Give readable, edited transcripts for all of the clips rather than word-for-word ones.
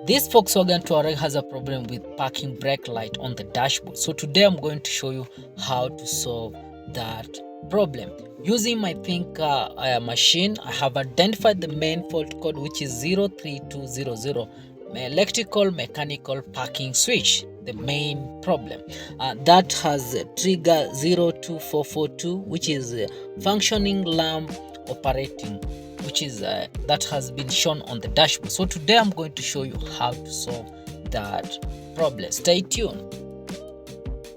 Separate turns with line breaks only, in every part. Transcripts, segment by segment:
This Volkswagen Touareg has a problem with parking brake light on the dashboard. So today I'm going to show you how to solve that problem. Using my thinker machine, I have identified the main fault code, which is 03200, electrical mechanical parking switch, the main problem. That has trigger 02442, which is functioning lamp operating, which is that has been shown on the dashboard. So today I'm going to show you how to solve that problem. Stay tuned.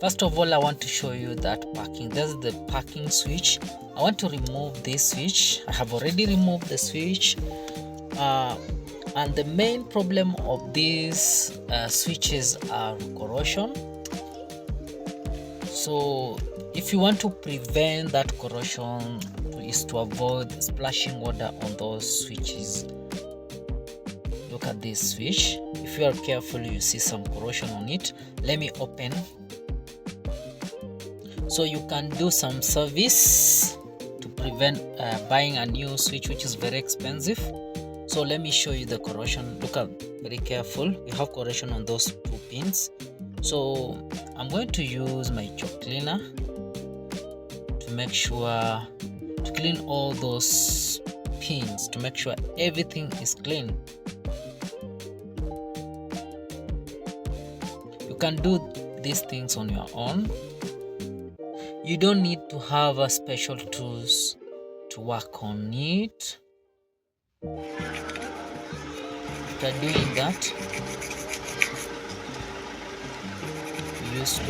First of all, I want to show you that parking. This is the parking switch. I want to remove this switch. I have already removed the switch. And the main problem of these switches are corrosion. So if you want to prevent that corrosion, is to avoid splashing water on those switches. Look at this switch. If you are careful, you see some corrosion on it. Let me open. So you can do some service to prevent buying a new switch, which is very expensive. So let me show you the corrosion. Look at, very careful. You have corrosion on those two pins. So I'm going to use my chalk cleaner to make sure to clean all those pins, to make sure everything is clean. You can do these things on your own. You don't need to have a special tools to work on it. After doing that, you use to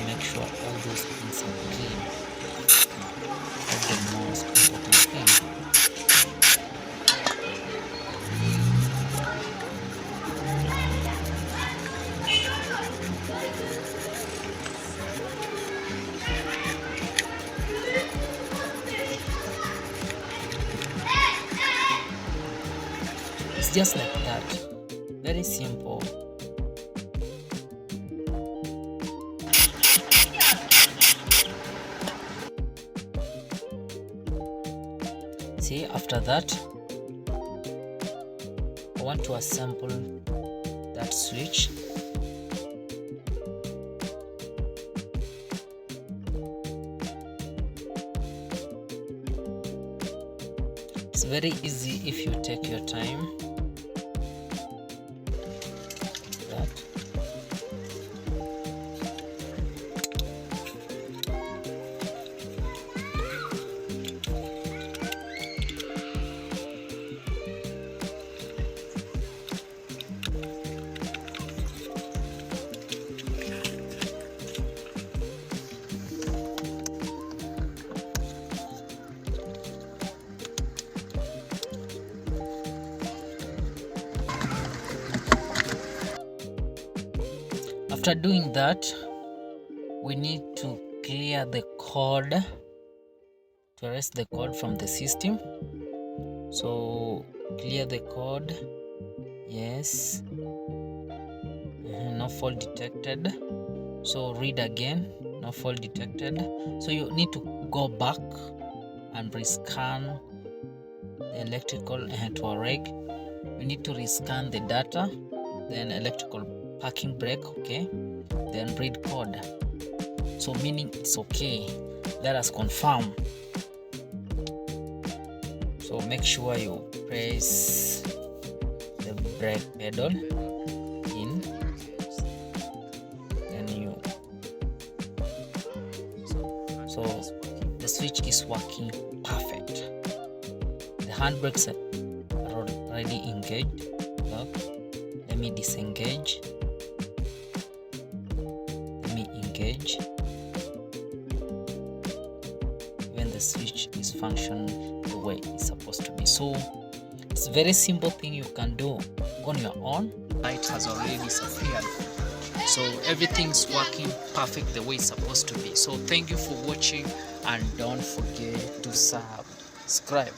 make sure all those pins are clean. That's the most important thing. It's just like that. Very simple. See, after that, I want to assemble that switch. It's very easy if you take your time. After doing that, we need to clear the code, to erase the code from the system. So clear the code. Yes. No fault detected. So read again. No fault detected. So you need to go back and rescan the electrical Touareg. You need to rescan the data, then electrical parking brake, okay, then read code. So meaning it's okay. Let us confirm. So make sure you press the brake pedal in, then you, so the switch is working perfect. The handbrakes are already engaged. Look, let me disengage. Engage. When the switch is functioning the way it's supposed to be. So it's a very simple thing you can do on your own. Light has already disappeared, so everything's working perfect the way it's supposed to be. So thank you for watching, and don't forget to subscribe.